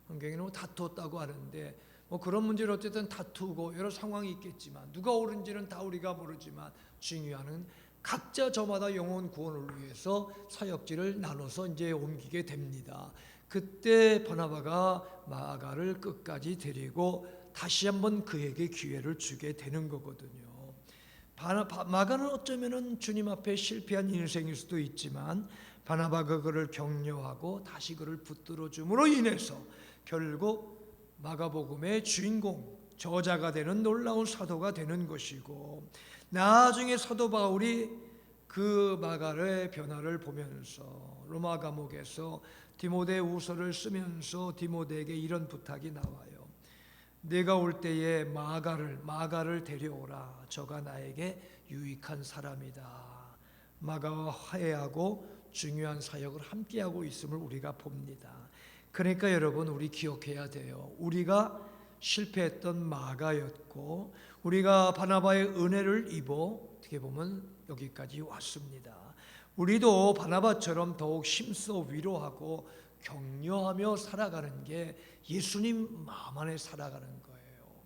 [SPEAKER 3] 성경에는 뭐 다투었다고 하는데, 뭐 그런 문제를 어쨌든 다투고 여러 상황이 있겠지만 누가 옳은지는 다 우리가 모르지만 중요한 각자 저마다 영혼 구원을 위해서 사역지를 나눠서 이제 옮기게 됩니다. 그때 바나바가 마가를 끝까지 데리고 다시 한번 그에게 기회를 주게 되는 거거든요. 마가는 어쩌면은 주님 앞에 실패한 인생일 수도 있지만 바나바가 그를 격려하고 다시 그를 붙들어 줌으로 인해서 결국 마가복음의 주인공, 저자가 되는 놀라운 사도가 되는 것이고, 나중에 사도 바울이 그 마가의 변화를 보면서 로마 감옥에서 디모데후서를 쓰면서 디모데에게 이런 부탁이 나와요. 내가 올 때에 마가를 데려오라. 저가 나에게 유익한 사람이다. 마가와 화해하고 중요한 사역을 함께하고 있음을 우리가 봅니다. 그러니까 여러분, 우리 기억해야 돼요. 우리가 실패했던 마가였고 우리가 바나바의 은혜를 입어 어떻게 보면 여기까지 왔습니다. 우리도 바나바처럼 더욱 힘써 위로하고 격려하며 살아가는 게 예수님 마음 안에 살아가는 거예요.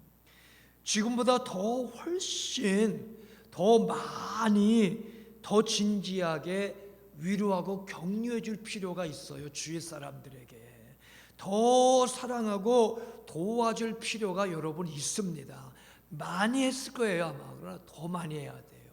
[SPEAKER 3] 지금보다 더 훨씬 더 많이 더 진지하게 위로하고 격려해 줄 필요가 있어요. 주위 사람들에게 더 사랑하고 도와줄 필요가 여러분 있습니다. 많이 했을 거예요 아마. 그러나 더 많이 해야 돼요.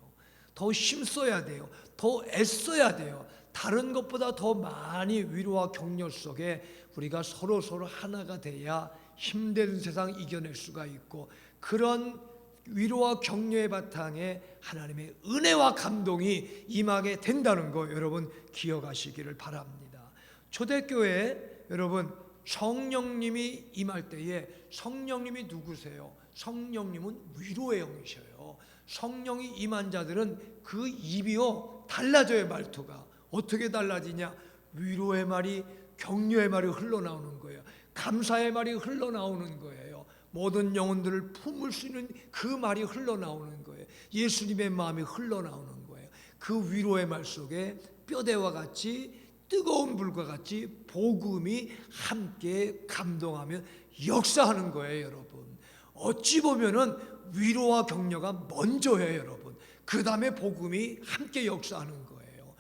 [SPEAKER 3] 더 힘써야 돼요. 더 애써야 돼요. 다른 것보다 더 많이 위로와 격려 속에 우리가 서로 하나가 돼야 힘든 세상 이겨낼 수가 있고, 그런 위로와 격려의 바탕에 하나님의 은혜와 감동이 임하게 된다는 거 여러분 기억하시기를 바랍니다. 초대교회 여러분, 성령님이 임할 때에 성령님이 누구세요? 성령님은 위로의 영이셔요. 성령이 임한 자들은 그 입이요 달라져요. 말투가 어떻게 달라지냐? 위로의 말이, 격려의 말이 흘러나오는 거예요. 감사의 말이 흘러나오는 거예요. 모든 영혼들을 품을 수 있는 그 말이 흘러나오는 거예요. 예수님의 마음이 흘러나오는 거예요. 그 위로의 말 속에 뼈대와 같이 뜨거운 불과 같이 복음이 함께 감동하며 역사하는 거예요. 여러분, 어찌 보면은 위로와 격려가 먼저예요. 여러분, 그 다음에 복음이 함께 역사하는 거예요.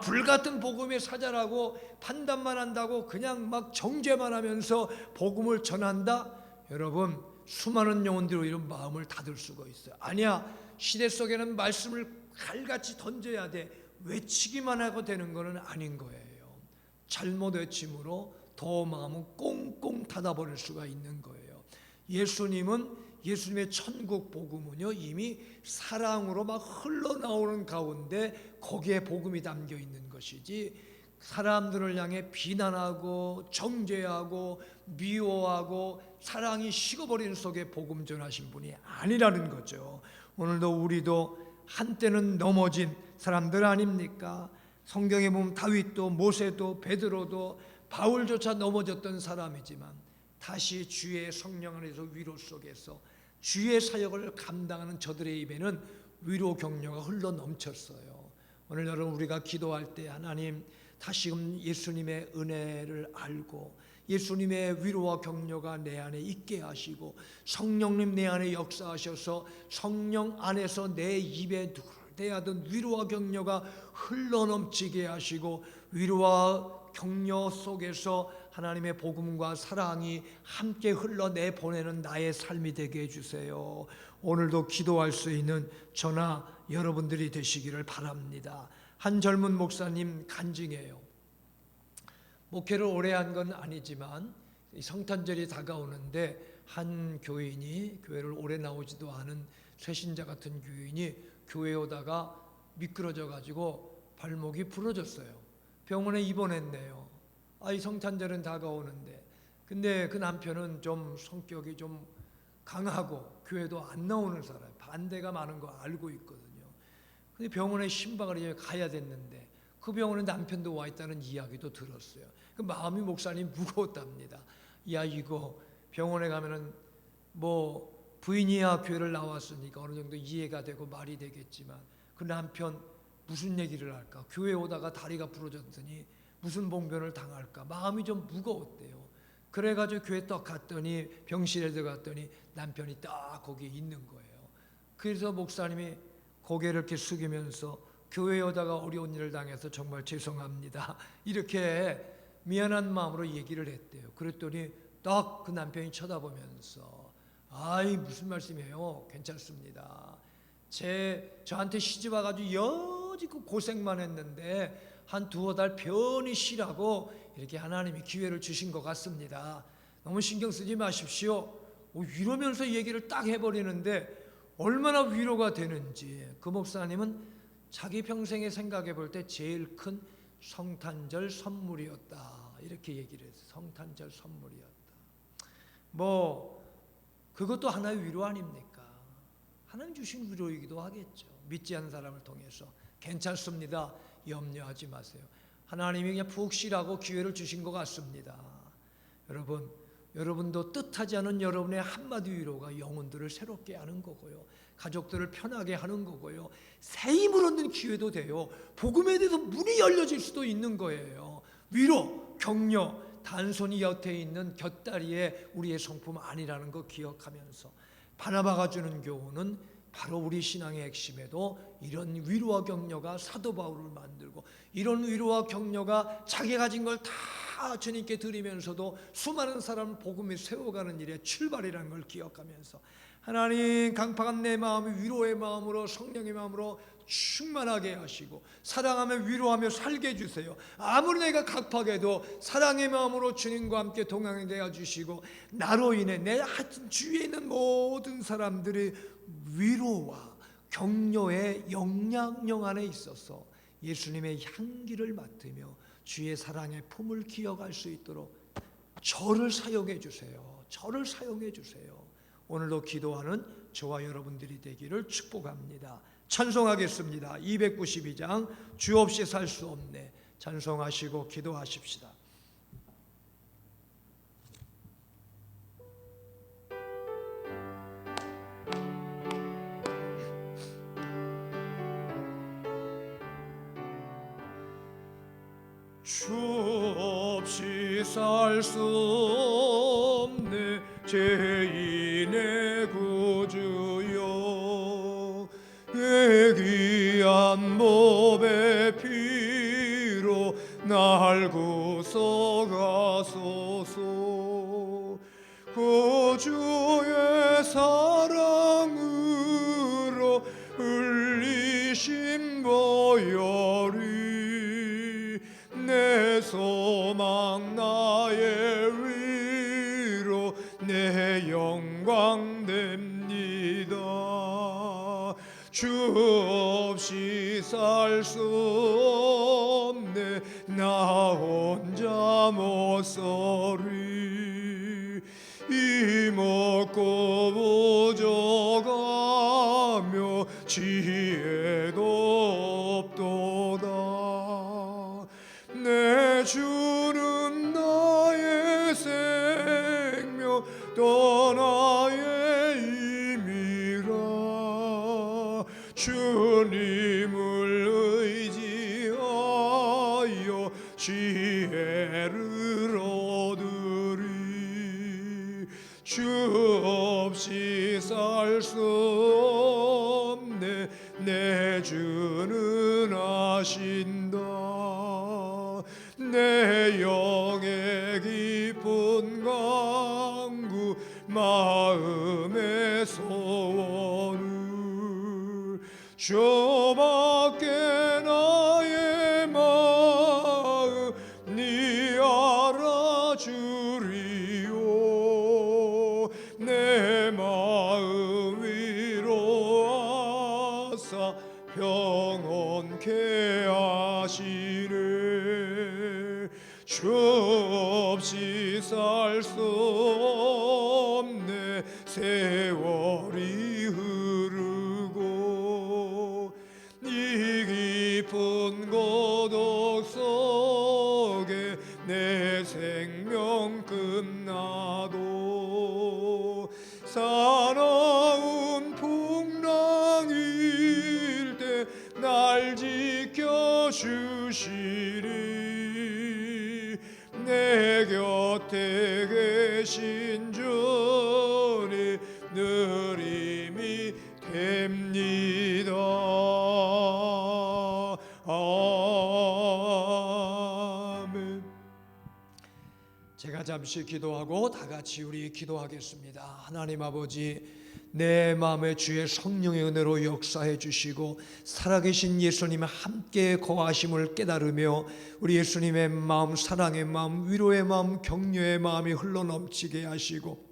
[SPEAKER 3] 불같은 복음의 사자라고 판단만 한다고 그냥 막 정죄만 하면서 복음을 전한다? 여러분, 수많은 영혼들이 이런 마음을 닫을 수가 있어요. 아니야, 시대 속에는 말씀을 칼같이 던져야 돼. 외치기만 하고 되는 것은 아닌 거예요. 잘못 외침으로 더 마음은 꽁꽁 닫아버릴 수가 있는 거예요. 예수님의 천국 복음은요 이미 사랑으로 막 흘러나오는 가운데 거기에 복음이 담겨 있는 것이지, 사람들을 향해 비난하고 정죄하고 미워하고 사랑이 식어버린 속에 복음 전하신 분이 아니라는 거죠. 오늘도 우리도 한때는 넘어진 사람들 아닙니까? 성경에 보면 다윗도 모세도 베드로도 바울조차 넘어졌던 사람이지만 다시 주의 성령 안에서 위로 속에서 주의 사역을 감당하는 저들의 입에는 위로 격려가 흘러 넘쳤어요. 오늘 여러분 우리가 기도할 때 하나님 다시금 예수님의 은혜를 알고 예수님의 위로와 격려가 내 안에 있게 하시고 성령님 내 안에 역사하셔서 성령 안에서 내 입에 대하던 위로와 격려가 흘러넘치게 하시고 위로와 격려 속에서 하나님의 복음과 사랑이 함께 흘러내보내는 나의 삶이 되게 해주세요. 오늘도 기도할 수 있는 저나 여러분들이 되시기를 바랍니다. 한 젊은 목사님 간증이에요. 목회를 오래 한 건 아니지만 성탄절이 다가오는데 한 교인이 교회를 오래 나오지도 않은 쇄신자 같은 교인이 교회에 오다가 미끄러져 가지고 발목이 부러졌어요. 병원에 입원했네요. 이 성탄절은 다가오는데 근데 그 남편은 좀 성격이 좀 강하고 교회도 안 나오는 사람, 반대가 많은 거 알고 있거든요. 근데 병원에 신방을 가야 됐는데 그 병원에 남편도 와 있다는 이야기도 들었어요. 그 마음이 목사님 무거웠답니다. 야 이거 병원에 가면은 뭐 부인이야 교회를 나왔으니까 어느 정도 이해가 되고 말이 되겠지만 그 남편 무슨 얘기를 할까? 교회 오다가 다리가 부러졌더니 무슨 봉변을 당할까? 마음이 좀 무거웠대요. 그래가지고 교회 딱 갔더니 병실에 들어갔더니 남편이 딱 거기에 있는 거예요. 그래서 목사님이 고개를 이렇게 숙이면서 교회에 오다가 어려운 일을 당해서 정말 죄송합니다. 이렇게 미안한 마음으로 얘기를 했대요. 그랬더니 딱 그 남편이 쳐다보면서 아이 무슨 말씀이에요? 괜찮습니다. 저한테 시집 와가지고 여지껏 고생만 했는데 한 두어 달 편히 쉬라고 이렇게 하나님이 기회를 주신 것 같습니다. 너무 신경 쓰지 마십시오. 이러면서 얘기를 딱 해버리는데 얼마나 위로가 되는지. 그 목사님은 자기 평생에 생각해 볼 때 제일 큰 성탄절 선물이었다 이렇게 얘기를 했어요. 성탄절 선물이었다. 뭐 그것도 하나의 위로 아닙니까? 하나님 주신 위로이기도 하겠죠. 믿지 않는 사람을 통해서. 괜찮습니다. 염려하지 마세요. 하나님이 그냥 푹 쉬라고 기회를 주신 것 같습니다. 여러분도 뜻하지 않은 여러분의 한마디 위로가 영혼들을 새롭게 하는 거고요. 가족들을 편하게 하는 거고요. 새 힘을 얻는 기회도 돼요. 복음에 대해서 문이 열려질 수도 있는 거예요. 위로, 격려, 단순히 곁에 있는 곁다리에 우리의 성품 아니라는 거 기억하면서 바나바가 주는 교훈은 바로 우리 신앙의 핵심에도 이런 위로와 격려가 사도 바울을 만들고 이런 위로와 격려가 자기 가진 걸 다 주님께 드리면서도 수많은 사람을 복음에 세워가는 일의 출발이라는 걸 기억하면서 하나님 강팍한 내 마음이 위로의 마음으로 성령의 마음으로 충만하게 하시고 사랑하며 위로하며 살게 해주세요. 아무리 내가 각박해도 사랑의 마음으로 주님과 함께 동행하게 해주시고 나로 인해 내 주위에 있는 모든 사람들이 위로와 격려의 영향력 안에 있어서 예수님의 향기를 맡으며 주의 사랑의 품을 기억할 수 있도록 저를 사용해 주세요. 저를 사용해 주세요. 오늘도 기도하는 저와 여러분들이 되기를 축복합니다. 찬송하겠습니다. 292장 주 없이 살 수 없네. 찬송하시고 기도하십시다. 주 없이 살 수 없네 죄인의 구주여 내 귀한 몸의 피로 날 구속하소서 구주의 사랑으로 흘리신 보혈이 내 소망 나의 위로 내 영광 됩니다. 주 없이 살 수 없네 나 혼자 못 서리 이먹고 부족하며 지혜도 없도다. 내 주는 나의 생명 지혜를 얻으리. 주 없이 살 수 없네 내 주는 아신다. 내 영의 깊은 강구 마음의 소원을 저밖에 나의 마음 네 알아주리오. 내 마음 위로하사 평온케 하시네. 주 없이 살 수 없네 세월이 흐르고 이 깊은 고독 속에 내 생명 끝나도 사나운 풍랑일 때 날 지켜주시리. 내 곁에 계신 주니 늘 힘이 됩니다. 아멘. 제가 잠시 기도하고 다 같이 우리 기도하겠습니다. 하나님 아버지, 내 마음에 주의 성령의 은혜로 역사해 주시고 살아계신 예수님의 함께 거하심을 깨달으며 우리 예수님의 마음, 사랑의 마음, 위로의 마음, 격려의 마음이 흘러넘치게 하시고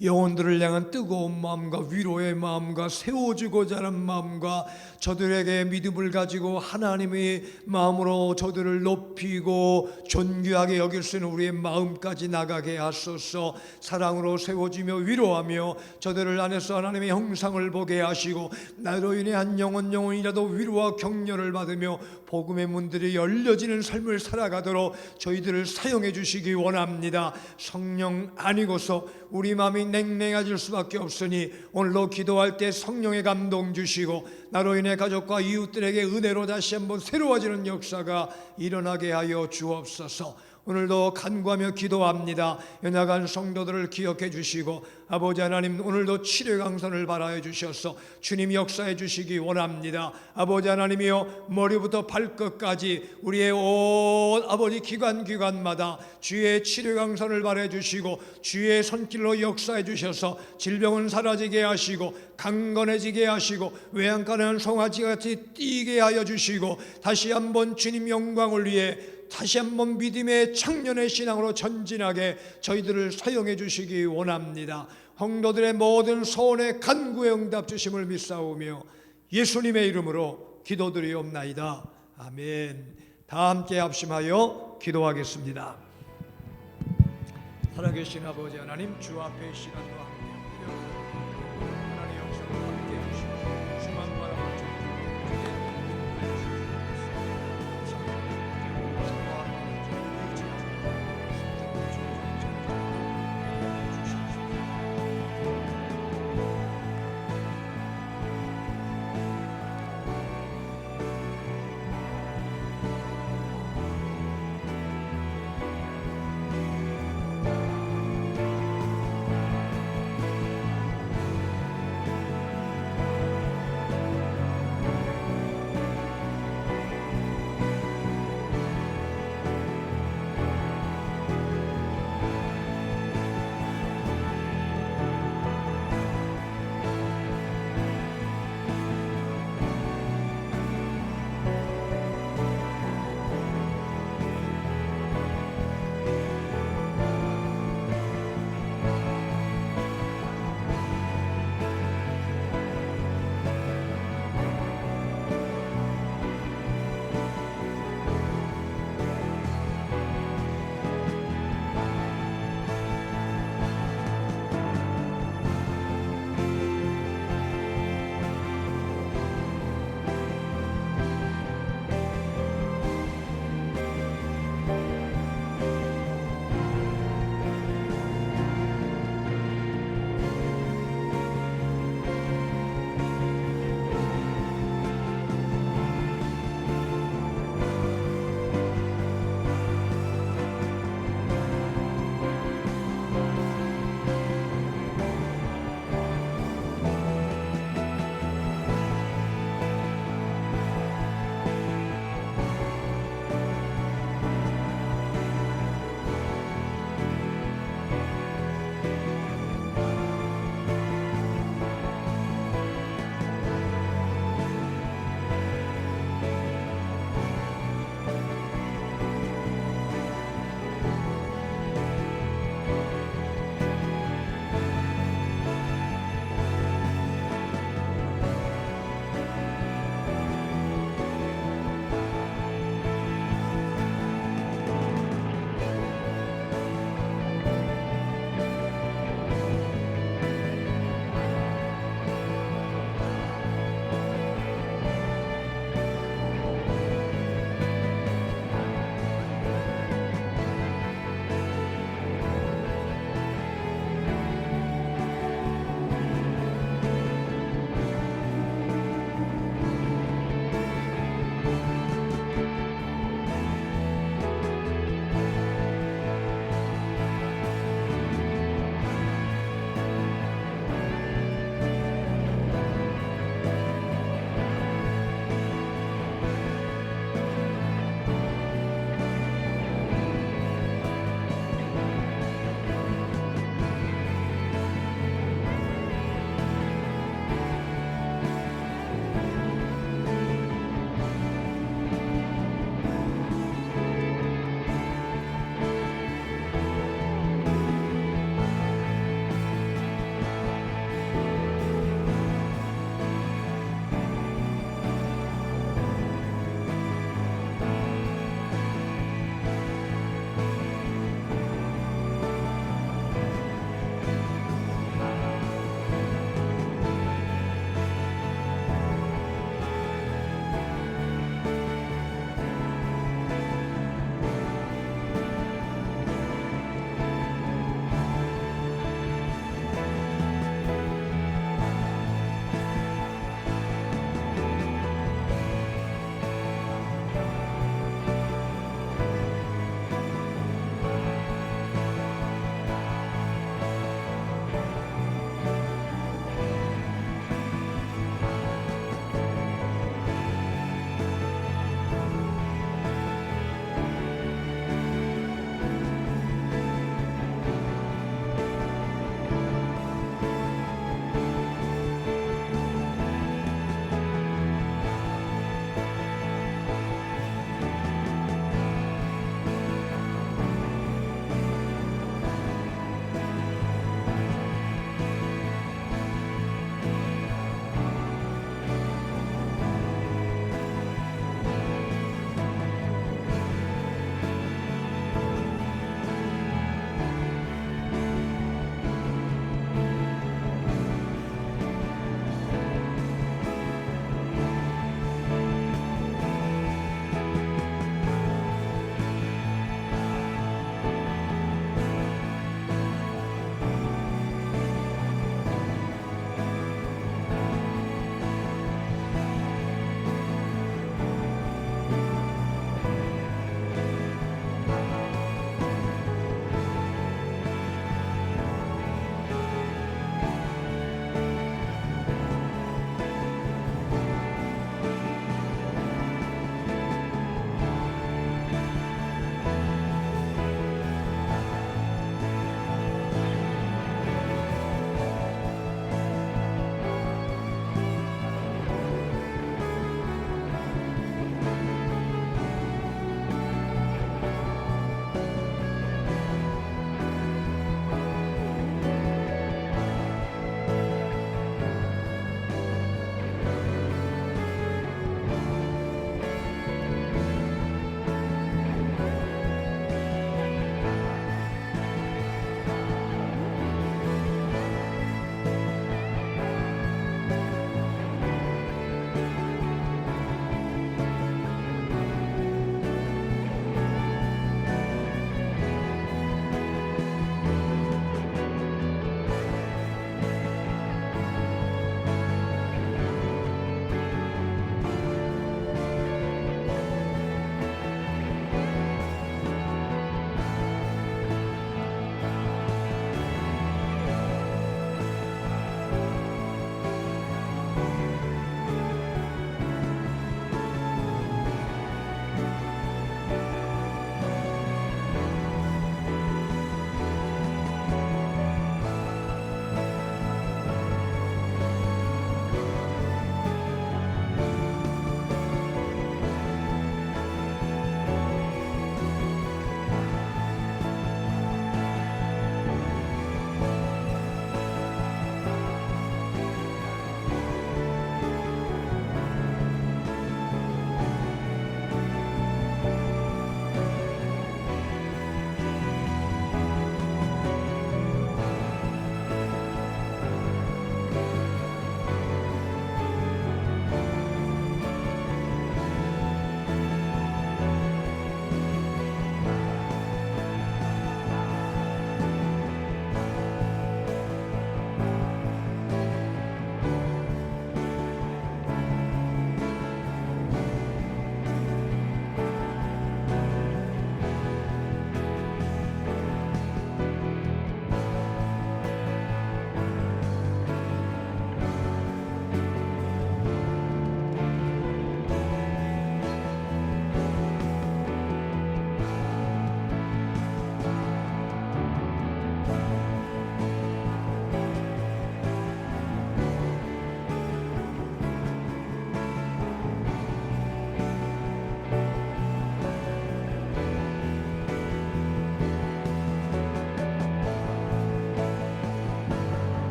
[SPEAKER 3] 영혼들을 향한 뜨거운 마음과 위로의 마음과 세워주고자 하는 마음과 저들에게 믿음을 가지고 하나님의 마음으로 저들을 높이고 존귀하게 여길 수 있는 우리의 마음까지 나가게 하소서. 사랑으로 세워주며 위로하며 저들을 안에서 하나님의 형상을 보게 하시고 나로 인해 한 영혼이라도 위로와 격려를 받으며 복음의 문들이 열려지는 삶을 살아가도록 저희들을 사용해 주시기 원합니다. 성령 아니고서 우리 마음이 냉랭해질 수밖에 없으니 오늘도 기도할 때 성령의 감동 주시고 나로 인해 가족과 이웃들에게 은혜로 다시 한번 새로워지는 역사가 일어나게 하여 주옵소서. 오늘도 간구하며 기도합니다. 연약한 성도들을 기억해 주시고 아버지 하나님, 오늘도 치료 강선을 바라해 주셔서 주님 역사해 주시기 원합니다. 아버지 하나님이여, 머리부터 발끝까지 우리의 온 아버지 기관마다 주의 치료 강선을 바라해 주시고 주의 손길로 역사해 주셔서 질병은 사라지게 하시고 강건해지게 하시고 외양간한 송아지같이 뛰게 하여 주시고 다시 한번 주님 영광을 위해 다시 한번 믿음의 청년의 신앙으로 전진하게 저희들을 사용해 주시기 원합니다. 성도들의 모든 소원에 간구의 응답 주심을 믿사오며 예수님의 이름으로 기도드리옵나이다. 아멘. 다 함께 합심하여 기도하겠습니다. 살아계신 아버지 하나님, 주 앞에 시간도